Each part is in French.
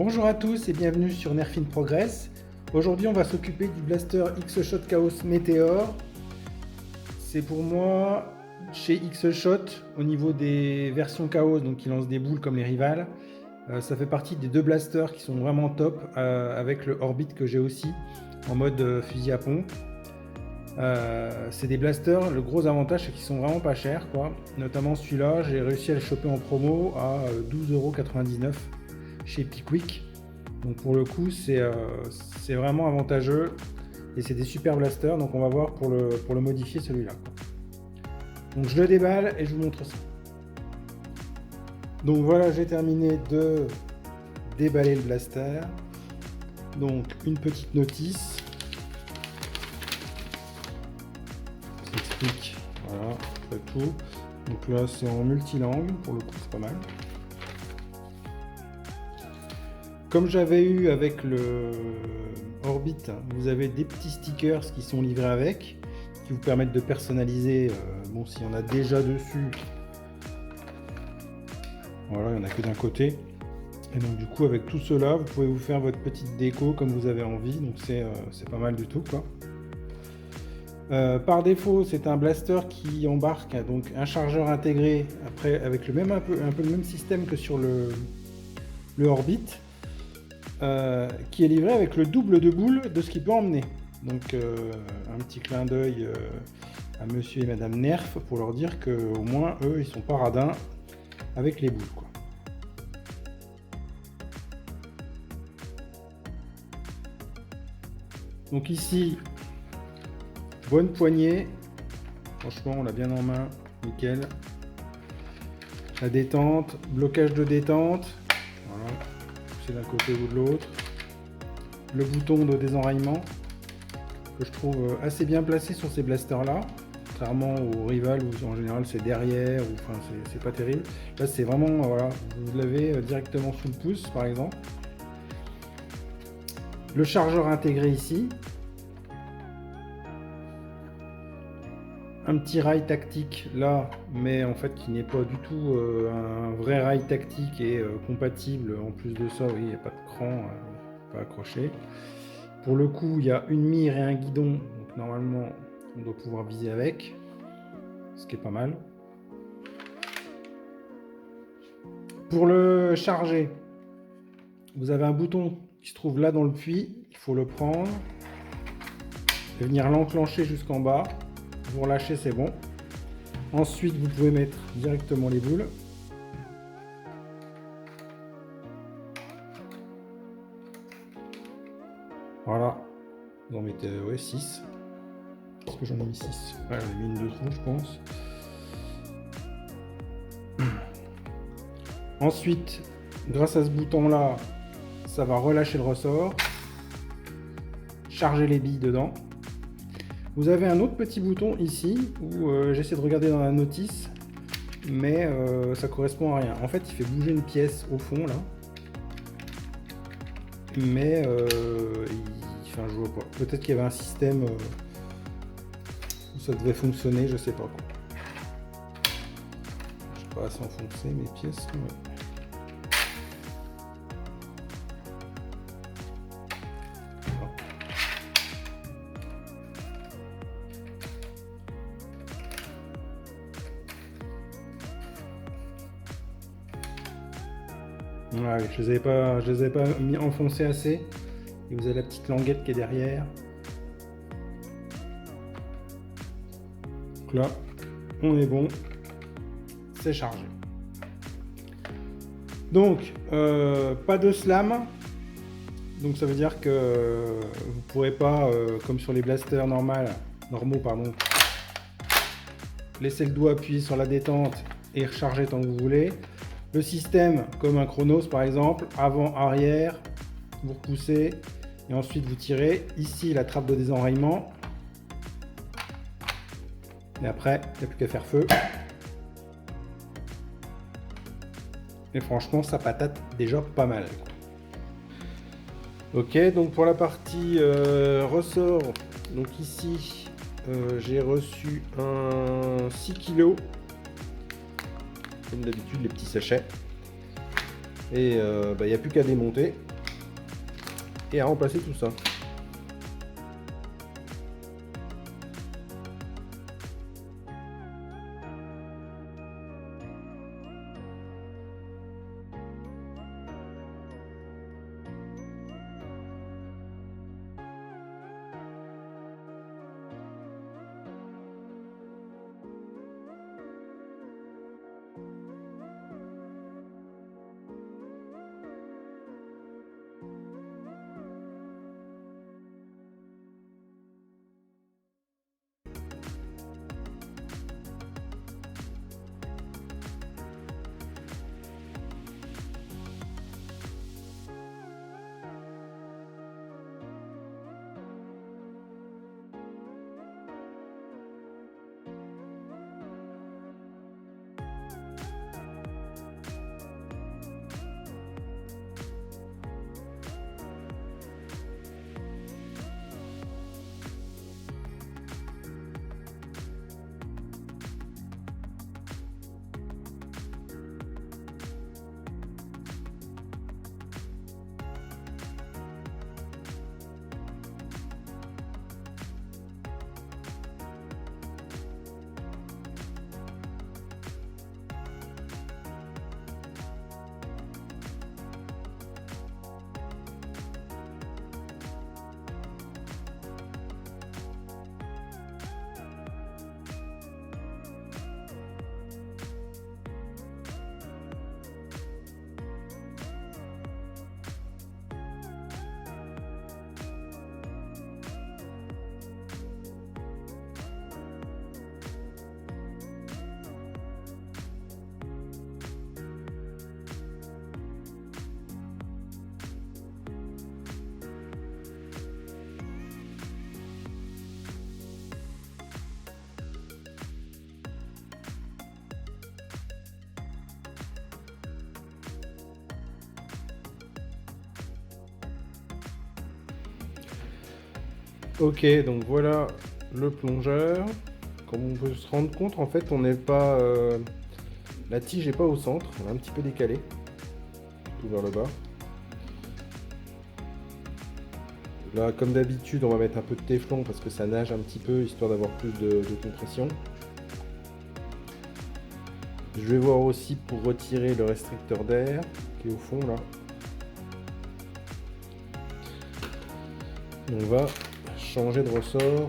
Bonjour à tous et bienvenue sur Nerf in Progress. Aujourd'hui on va s'occuper du blaster X-Shot Chaos Meteor. C'est pour moi chez X-Shot au niveau des versions Chaos, donc qui lancent des boules comme les rivales. Ça fait partie des deux blasters qui sont vraiment top avec le Orbit que j'ai aussi en mode fusil à pompe. C'est des blasters, le gros avantage c'est qu'ils sont vraiment pas chers quoi. Notamment celui-là, j'ai réussi à le choper en promo à 12,99 € chez Pickwick. Donc pour le coup c'est vraiment avantageux et c'est des super blasters, donc on va voir pour le modifier celui-là. Donc je le déballe et je vous montre ça. Donc voilà, j'ai terminé de déballer le blaster. Donc une petite notice. Ça explique, voilà, c'est tout. Donc là c'est en multilangue, pour le coup c'est pas mal. Comme j'avais eu avec le Orbit, vous avez des petits stickers qui sont livrés avec, qui vous permettent de personnaliser, bon s'il y en a déjà dessus, voilà, il n'y en a que d'un côté. Et donc du coup avec tout cela, vous pouvez vous faire votre petite déco comme vous avez envie, donc c'est pas mal du tout quoi. Par défaut, c'est un blaster qui embarque donc un chargeur intégré, après avec le même un peu le même système que sur le Orbit. Qui est livré avec le double de boules de ce qu'il peut emmener. Donc un petit clin d'œil à monsieur et madame Nerf pour leur dire que au moins eux ils sont pas radins avec les boules quoi. Donc ici bonne poignée, franchement on l'a bien en main, nickel. La détente, blocage de détente, voilà. D'un côté ou de l'autre, le bouton de désenraillement que je trouve assez bien placé sur ces blasters là, contrairement aux rivales où en général c'est derrière ou enfin c'est pas terrible. Là c'est vraiment voilà, vous l'avez directement sous le pouce par exemple. Le chargeur intégré ici, un petit rail tactique là, mais en fait qui n'est pas du tout un vrai rail tactique et compatible. En plus de ça, oui, il n'y a pas de cran, pas accroché. Pour le coup, il y a une mire et un guidon, donc normalement on doit pouvoir viser avec, ce qui est pas mal. Pour le charger, vous avez un bouton qui se trouve là dans le puits, il faut le prendre et venir l'enclencher jusqu'en bas. Vous relâchez, c'est bon. Ensuite, vous pouvez mettre directement les boules. Voilà. Vous en mettez 6. Est-ce que j'en ai mis 6? Ouais, j'en ai mis une de trop, je pense. Ensuite, grâce à ce bouton-là, ça va relâcher le ressort. Charger les billes dedans. Vous avez un autre petit bouton ici où j'essaie de regarder dans la notice, mais ça correspond à rien. En fait, il fait bouger une pièce au fond là, mais enfin, je vois pas. Peut-être qu'il y avait un système où ça devait fonctionner, je sais pas quoi. Je sais pas à s'enfoncer mes pièces. Ouais. Ouais, je les avais pas mis enfoncés assez. Et vous avez la petite languette qui est derrière. Donc là, on est bon. C'est chargé. Donc, pas de slam. Donc ça veut dire que vous pourrez pas, comme sur les blasters normaux, laisser le doigt appuyer sur la détente et recharger tant que vous voulez. Le système, comme un Chronos par exemple, avant, arrière, vous repoussez et ensuite vous tirez. Ici, la trappe de désenraillement. Et après, il n'y a plus qu'à faire feu. Et franchement, ça patate déjà pas mal. Ok, donc pour la partie ressort, donc ici, j'ai reçu un 6 kg. Comme d'habitude les petits sachets et il n'y a plus qu'à démonter. et à remplacer tout ça. Ok, donc voilà le plongeur. Comme on peut se rendre compte, en fait, on n'est pas, la tige n'est pas au centre, elle est un petit peu décalée, tout vers le bas. Là, comme d'habitude, on va mettre un peu de téflon parce que ça nage un petit peu, histoire d'avoir plus de compression. Je vais voir aussi pour retirer le restricteur d'air qui est au fond là. On va changer de ressort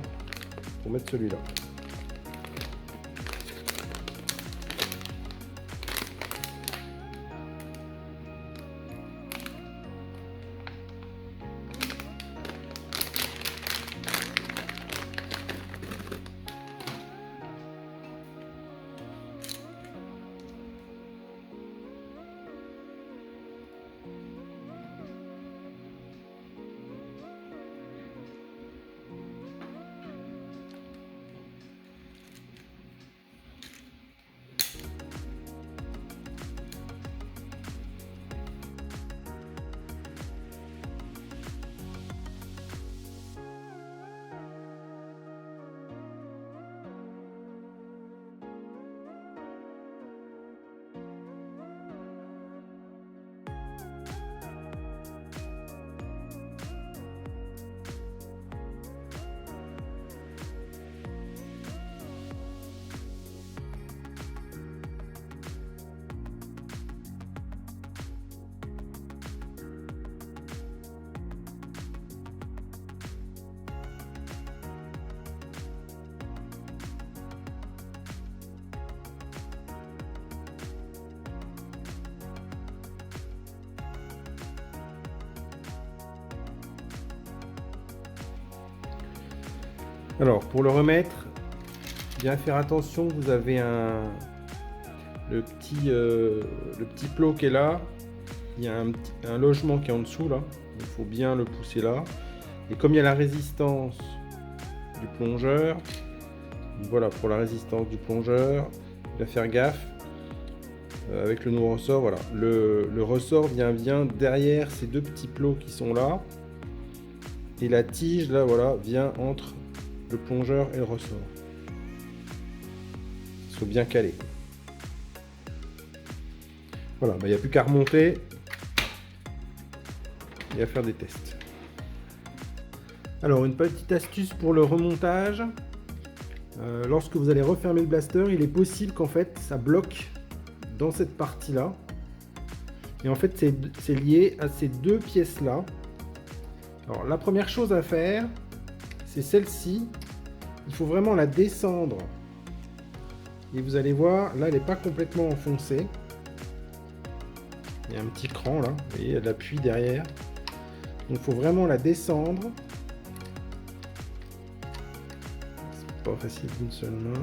pour mettre celui-là. Alors, pour le remettre, bien faire attention, vous avez le petit plot qui est là, il y a un logement qui est en dessous là, il faut bien le pousser là. Et comme il y a la résistance du plongeur, voilà, pour la résistance du plongeur, bien faire gaffe avec le nouveau ressort, voilà. Le ressort vient derrière ces deux petits plots qui sont là, et la tige là, voilà, vient entre le plongeur et le ressort. Il faut bien caler. Voilà, il n'y a plus qu'à remonter et à faire des tests. Alors une petite astuce pour le remontage. Lorsque vous allez refermer le blaster, il est possible qu'en fait ça bloque dans cette partie là. Et en fait c'est lié à ces deux pièces là. Alors la première chose à faire, c'est celle-ci. Il faut vraiment la descendre. Et vous allez voir, là elle n'est pas complètement enfoncée. Il y a un petit cran là, vous voyez, il y a de l'appui derrière. Donc il faut vraiment la descendre. C'est pas facile d'une seule main.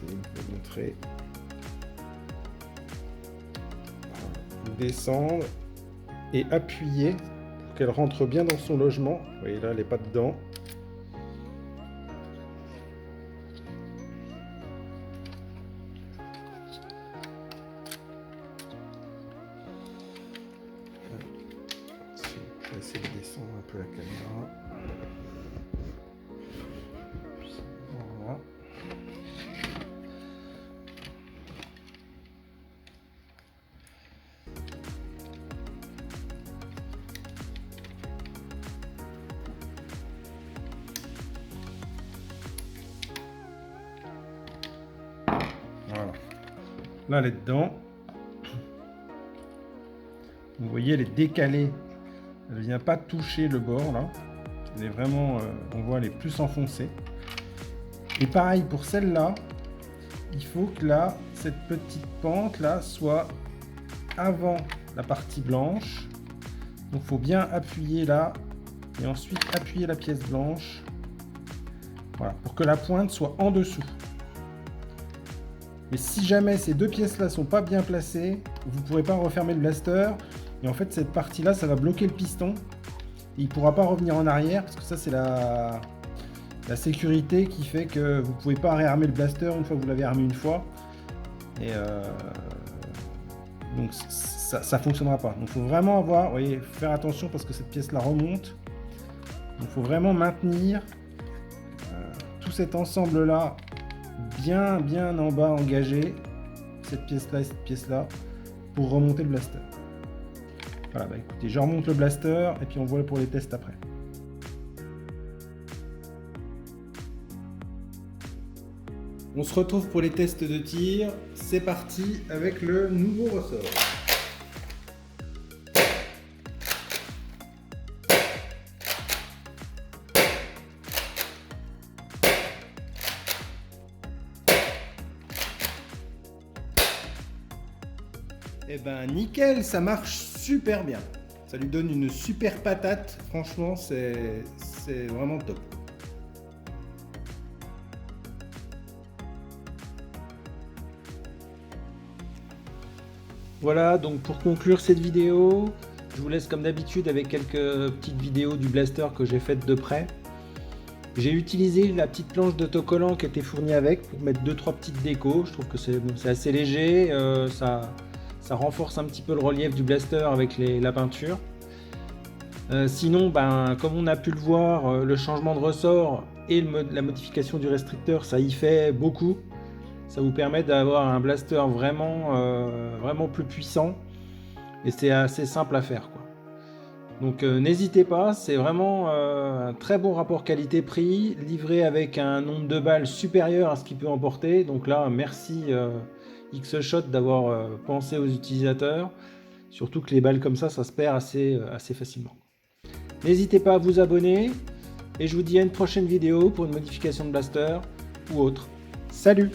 Je vais vous montrer. Descendre et appuyer pour qu'elle rentre bien dans son logement. Vous voyez là, elle n'est pas dedans. Je vais essayer de descendre un peu la caméra. Voilà. Voilà. Là, elle est dedans. Vous voyez, elle est décalée. Elle ne vient pas toucher le bord là. Elle est vraiment, on voit, elle est plus enfoncée. Et pareil pour celle-là, il faut que là, cette petite pente là soit avant la partie blanche. Donc il faut bien appuyer là et ensuite appuyer la pièce blanche. Voilà, pour que la pointe soit en dessous. Mais si jamais ces deux pièces là sont pas bien placées, vous ne pourrez pas refermer le blaster. Et en fait cette partie là, ça va bloquer le piston. Et il ne pourra pas revenir en arrière parce que ça c'est la sécurité qui fait que vous ne pouvez pas réarmer le blaster une fois que vous l'avez armé une fois. Et donc ça ne fonctionnera pas. Donc il faut vraiment avoir, vous voyez, faire attention parce que cette pièce là remonte. Donc il faut vraiment maintenir tout cet ensemble là bien en bas engagé, cette pièce là et cette pièce là, pour remonter le blaster. Voilà, bah écoutez, je remonte le blaster et puis on voit pour les tests après. On se retrouve pour les tests de tir. C'est parti avec le nouveau ressort. Eh ben nickel, ça marche super bien. Ça lui donne une super patate. Franchement, c'est vraiment top. Voilà, donc pour conclure cette vidéo, je vous laisse comme d'habitude avec quelques petites vidéos du blaster que j'ai faites de près. J'ai utilisé la petite planche d'autocollant qui était fournie avec pour mettre 2-3 petites décos. Je trouve que c'est assez léger, ça renforce un petit peu le relief du blaster avec la peinture. Sinon, comme on a pu le voir, le changement de ressort et la modification du restricteur, ça y fait beaucoup. Ça vous permet d'avoir un blaster vraiment plus puissant et c'est assez simple à faire, quoi. Donc n'hésitez pas, c'est vraiment un très bon rapport qualité-prix, livré avec un nombre de balles supérieur à ce qu'il peut emporter. Donc là, merci X-Shot d'avoir pensé aux utilisateurs, surtout que les balles comme ça se perd assez facilement. N'hésitez pas à vous abonner et je vous dis à une prochaine vidéo pour une modification de blaster ou autre. Salut!